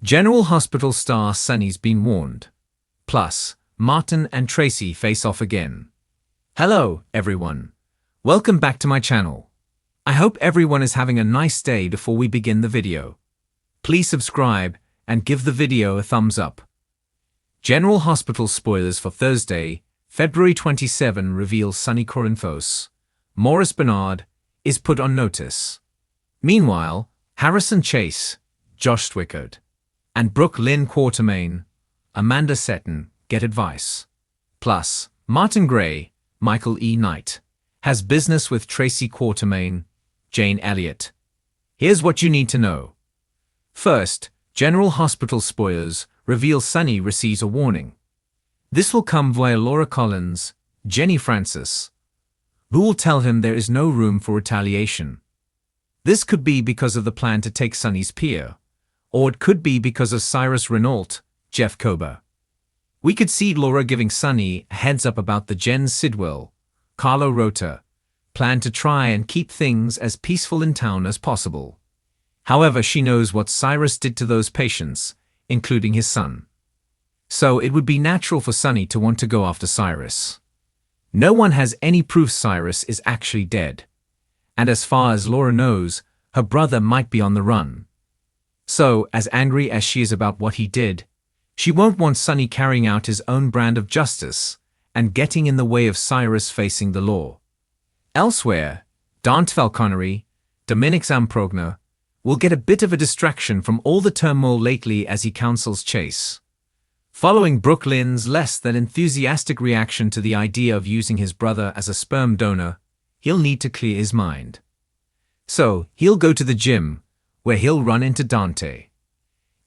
General Hospital star Sonny's been warned. Plus, Martin and Tracy face off again. Hello, everyone. Welcome back to my channel. I hope everyone is having a nice day before we begin the video. Please subscribe and give the video a thumbs up. General Hospital spoilers for Thursday, February 27 reveal Sonny Corinthos, Maurice Benard, is put on notice. Meanwhile, Harrison Chase, Josh Swickard, and Brooke Lynn Quartermain, Amanda Seton get advice. Plus, Martin Gray, Michael E. Knight, has business with Tracy Quartermain, Jane Elliott. Here's what you need to know. First, General Hospital spoilers reveal Sonny receives a warning. This will come via Laura Collins, Jenny Francis, who will tell him there is no room for retaliation. This could be because of the plan to take Sonny's peer, or it could be because of Cyrus Renault, Jeff Kober. We could see Laura giving Sonny a heads up about the Jen Sidwell, Carlo Rota, plan to try and keep things as peaceful in town as possible. However, she knows what Cyrus did to those patients, including his son. So it would be natural for Sonny to want to go after Cyrus. No one has any proof Cyrus is actually dead. And as far as Laura knows, her brother might be on the run. So, as angry as she is about what he did, she won't want Sonny carrying out his own brand of justice and getting in the way of Cyrus facing the law. Elsewhere, Dante Falconeri, Dominic Zamprogna, will get a bit of a distraction from all the turmoil lately as he counsels Chase. Following Brooke Lynn's less than enthusiastic reaction to the idea of using his brother as a sperm donor, he'll need to clear his mind. So, he'll go to the gym, where he'll run into Dante.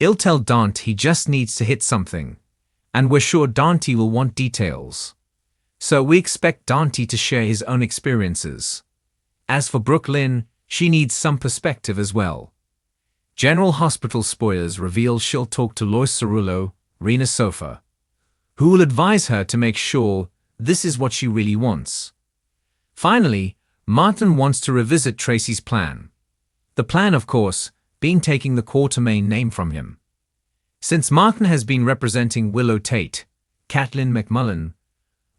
He'll tell Dante he just needs to hit something, and we're sure Dante will want details. So we expect Dante to share his own experiences. As for Brooke Lynn, she needs some perspective as well. General Hospital spoilers reveal she'll talk to Lois Cerullo, Rena Sofa, who will advise her to make sure this is what she really wants. Finally, Martin wants to revisit Tracy's plan. The plan, of course, being taking the Quartermain name from him. Since Martin has been representing Willow Tate, Kathleen McMullen,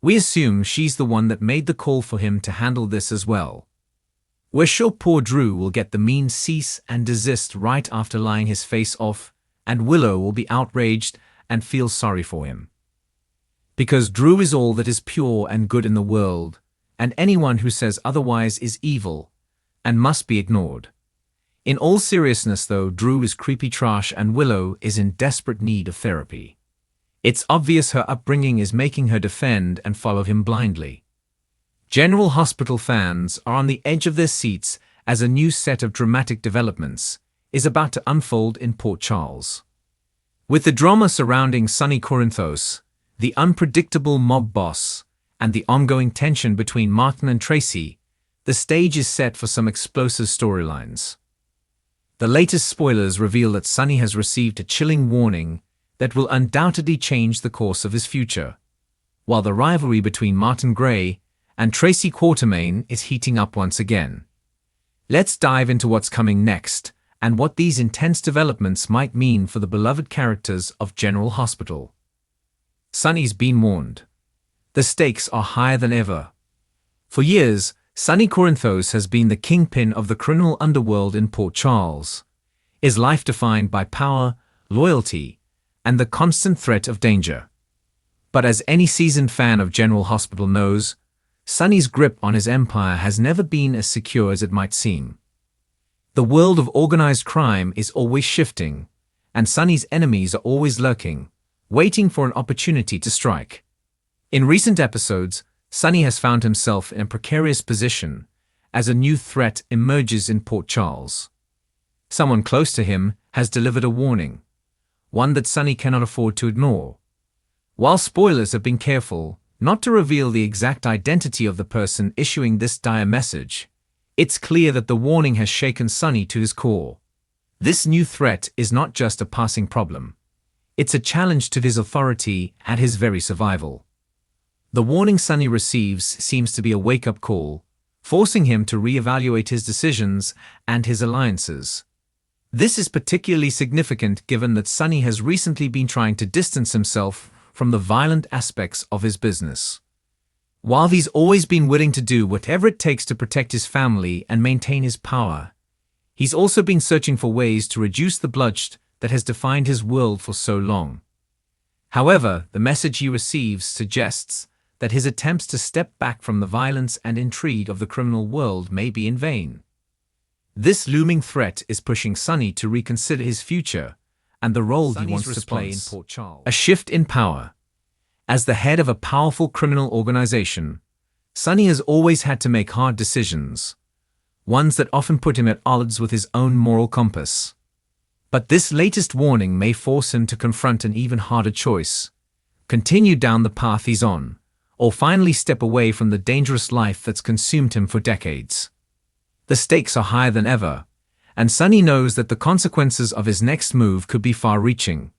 we assume she's the one that made the call for him to handle this as well. We're sure poor Drew will get the mean cease and desist right after lying his face off, and Willow will be outraged and feel sorry for him. Because Drew is all that is pure and good in the world, and anyone who says otherwise is evil and must be ignored. In all seriousness though, Drew is creepy trash and Willow is in desperate need of therapy. It's obvious her upbringing is making her defend and follow him blindly. General Hospital fans are on the edge of their seats as a new set of dramatic developments is about to unfold in Port Charles. With the drama surrounding Sonny Corinthos, the unpredictable mob boss, and the ongoing tension between Martin and Tracy, the stage is set for some explosive storylines. The latest spoilers reveal that Sonny has received a chilling warning that will undoubtedly change the course of his future, while the rivalry between Martin Gray and Tracy Quartermain is heating up once again. Let's dive into what's coming next and what these intense developments might mean for the beloved characters of General Hospital. Sonny's been warned. The stakes are higher than ever. For years, Sonny Corinthos has been the kingpin of the criminal underworld in Port Charles, his life defined by power, loyalty, and the constant threat of danger. But as any seasoned fan of General Hospital knows, Sonny's grip on his empire has never been as secure as it might seem. The world of organized crime is always shifting, and Sonny's enemies are always lurking, waiting for an opportunity to strike. In recent episodes, Sonny has found himself in a precarious position as a new threat emerges in Port Charles. Someone close to him has delivered a warning, one that Sonny cannot afford to ignore. While spoilers have been careful not to reveal the exact identity of the person issuing this dire message, it's clear that the warning has shaken Sonny to his core. This new threat is not just a passing problem. It's a challenge to his authority and his very survival. The warning Sonny receives seems to be a wake-up call, forcing him to reevaluate his decisions and his alliances. This is particularly significant given that Sonny has recently been trying to distance himself from the violent aspects of his business. While he's always been willing to do whatever it takes to protect his family and maintain his power, he's also been searching for ways to reduce the bloodshed that has defined his world for so long. However, the message he receives suggests that his attempts to step back from the violence and intrigue of the criminal world may be in vain. This looming threat is pushing Sonny to reconsider his future and the role he wants to play in Port Charles. A shift in power. As the head of a powerful criminal organization, Sonny has always had to make hard decisions, ones that often put him at odds with his own moral compass. But this latest warning may force him to confront an even harder choice: continue down the path he's on, or finally step away from the dangerous life that's consumed him for decades. The stakes are higher than ever, and Sonny knows that the consequences of his next move could be far-reaching,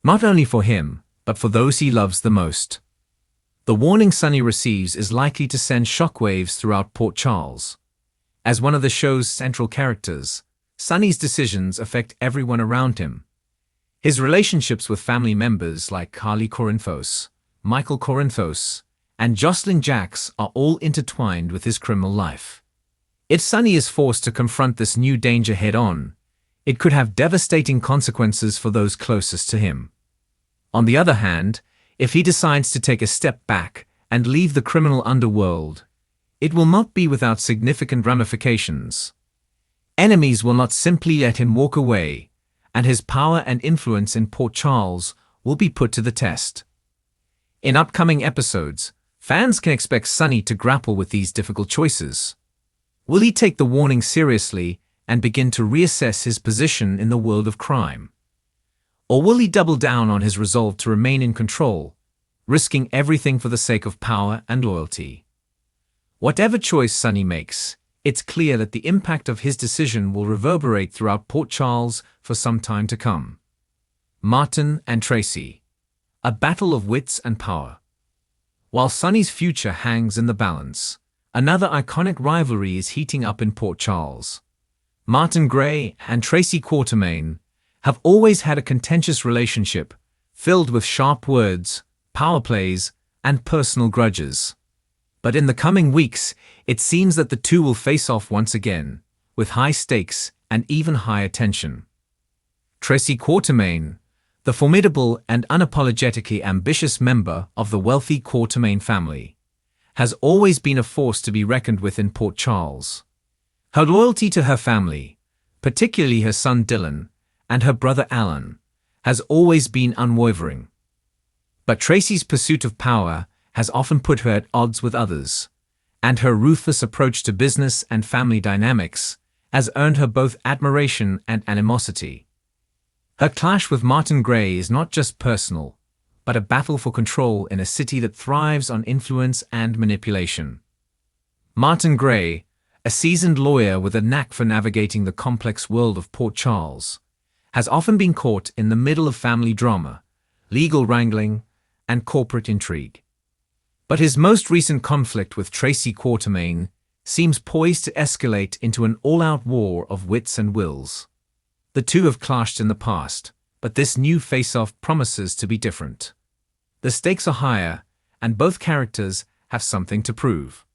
not only for him, but for those he loves the most. The warning Sonny receives is likely to send shockwaves throughout Port Charles. As one of the show's central characters, Sonny's decisions affect everyone around him. His relationships with family members like Carly Corinthos, Michael Corinthos, and Jocelyn Jacks are all intertwined with his criminal life. If Sonny is forced to confront this new danger head-on, it could have devastating consequences for those closest to him. On the other hand, if he decides to take a step back and leave the criminal underworld, it will not be without significant ramifications. Enemies will not simply let him walk away, and his power and influence in Port Charles will be put to the test. In upcoming episodes, fans can expect Sonny to grapple with these difficult choices. Will he take the warning seriously and begin to reassess his position in the world of crime? Or will he double down on his resolve to remain in control, risking everything for the sake of power and loyalty? Whatever choice Sonny makes, it's clear that the impact of his decision will reverberate throughout Port Charles for some time to come. Martin and Tracy. A battle of wits and power. While Sonny's future hangs in the balance, another iconic rivalry is heating up in Port Charles. Martin Gray and Tracy Quartermain have always had a contentious relationship, filled with sharp words, power plays, and personal grudges. But in the coming weeks, it seems that the two will face off once again, with high stakes and even higher tension. Tracy Quartermain, the formidable and unapologetically ambitious member of the wealthy Quartermain family, has always been a force to be reckoned with in Port Charles. Her loyalty to her family, particularly her son Dylan and her brother Alan, has always been unwavering. But Tracy's pursuit of power has often put her at odds with others, and her ruthless approach to business and family dynamics has earned her both admiration and animosity. Her clash with Martin Gray is not just personal, but a battle for control in a city that thrives on influence and manipulation. Martin Gray, a seasoned lawyer with a knack for navigating the complex world of Port Charles, has often been caught in the middle of family drama, legal wrangling, and corporate intrigue. But his most recent conflict with Tracy Quartermain seems poised to escalate into an all-out war of wits and wills. The two have clashed in the past, but this new face-off promises to be different. The stakes are higher, and both characters have something to prove.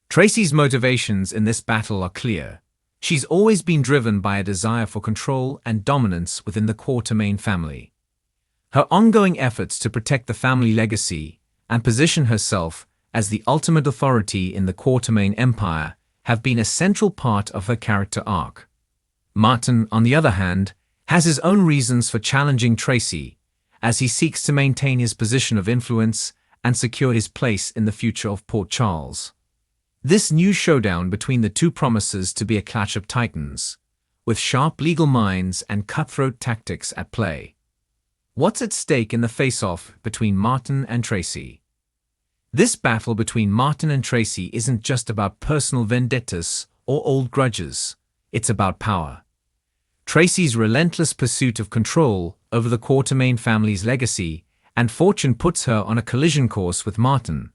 Tracy's motivations in this battle are clear. She's always been driven by a desire for control and dominance within the Quartermain family. Her ongoing efforts to protect the family legacy and position herself as the ultimate authority in the Quartermain empire have been a central part of her character arc. Martin, on the other hand, has his own reasons for challenging Tracy, as he seeks to maintain his position of influence and secure his place in the future of Port Charles. This new showdown between the two promises to be a clash of titans, with sharp legal minds and cutthroat tactics at play. What's at stake in the face-off between Martin and Tracy? This battle between Martin and Tracy isn't just about personal vendettas or old grudges, it's about power. Tracy's relentless pursuit of control over the Quartermain family's legacy and fortune puts her on a collision course with Martin,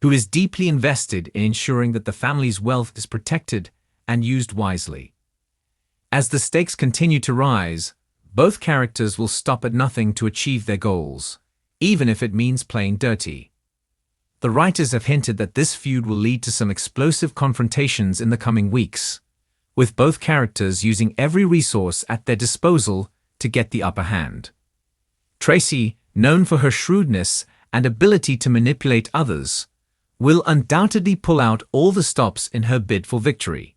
who is deeply invested in ensuring that the family's wealth is protected and used wisely. As the stakes continue to rise, both characters will stop at nothing to achieve their goals, even if it means playing dirty. The writers have hinted that this feud will lead to some explosive confrontations in the coming weeks, with both characters using every resource at their disposal to get the upper hand. Tracy, known for her shrewdness and ability to manipulate others, will undoubtedly pull out all the stops in her bid for victory.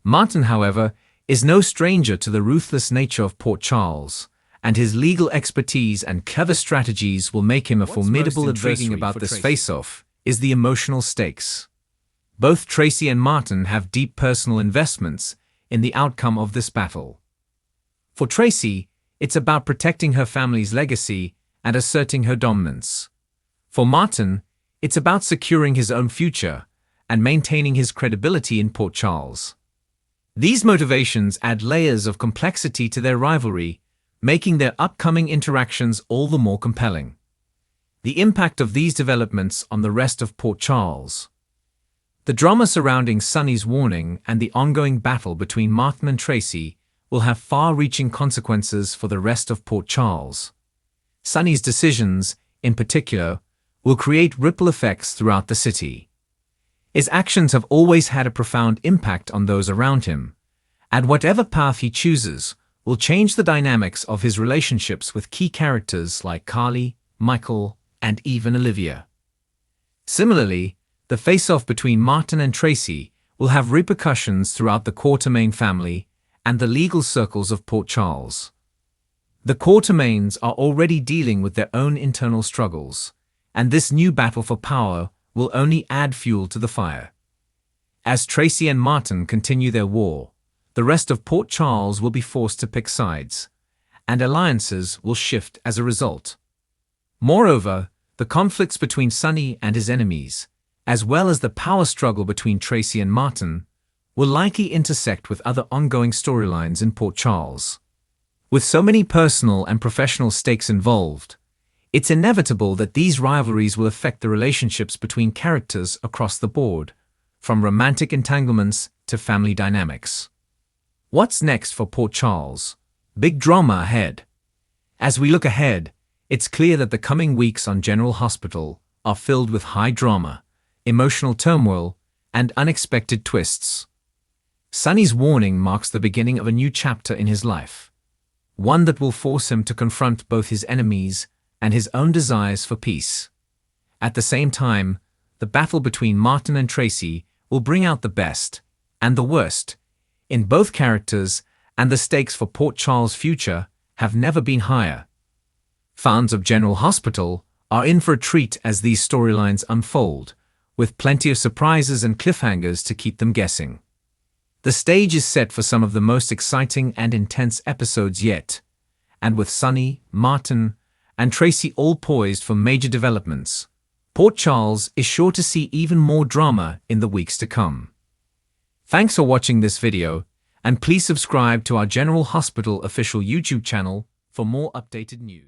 Martin, however, is no stranger to the ruthless nature of Port Charles, and his legal expertise and clever strategies will make him a formidable adversary. About this face-off is the emotional stakes. Both Tracy and Martin have deep personal investments in the outcome of this battle. For Tracy, it's about protecting her family's legacy and asserting her dominance. For Martin, it's about securing his own future and maintaining his credibility in Port Charles. These motivations add layers of complexity to their rivalry, making their upcoming interactions all the more compelling. The impact of these developments on the rest of Port Charles. The drama surrounding Sonny's warning and the ongoing battle between Martin and Tracy will have far-reaching consequences for the rest of Port Charles. Sonny's decisions, in particular, will create ripple effects throughout the city. His actions have always had a profound impact on those around him, and whatever path he chooses will change the dynamics of his relationships with key characters like Carly, Michael, and even Olivia. Similarly, the face-off between Martin and Tracy will have repercussions throughout the Quatermain family and the legal circles of Port Charles. The Quatermains are already dealing with their own internal struggles, and this new battle for power will only add fuel to the fire. As Tracy and Martin continue their war, the rest of Port Charles will be forced to pick sides, and alliances will shift as a result. Moreover, the conflicts between Sonny and his enemies, as well as the power struggle between Tracy and Martin, will likely intersect with other ongoing storylines in Port Charles. With so many personal and professional stakes involved, it's inevitable that these rivalries will affect the relationships between characters across the board, from romantic entanglements to family dynamics. What's next for Port Charles? Big drama ahead. As we look ahead, it's clear that the coming weeks on General Hospital are filled with high drama, emotional turmoil, and unexpected twists. Sonny's warning marks the beginning of a new chapter in his life, one that will force him to confront both his enemies and his own desires for peace. At the same time, the battle between Martin and Tracy will bring out the best and the worst in both characters, and the stakes for Port Charles' future have never been higher. Fans of General Hospital are in for a treat as these storylines unfold, with plenty of surprises and cliffhangers to keep them guessing. The stage is set for some of the most exciting and intense episodes yet, and with Sonny, Martin, and Tracy all poised for major developments, Port Charles is sure to see even more drama in the weeks to come. Thanks for watching this video, and please subscribe to our General Hospital official YouTube channel for more updated news.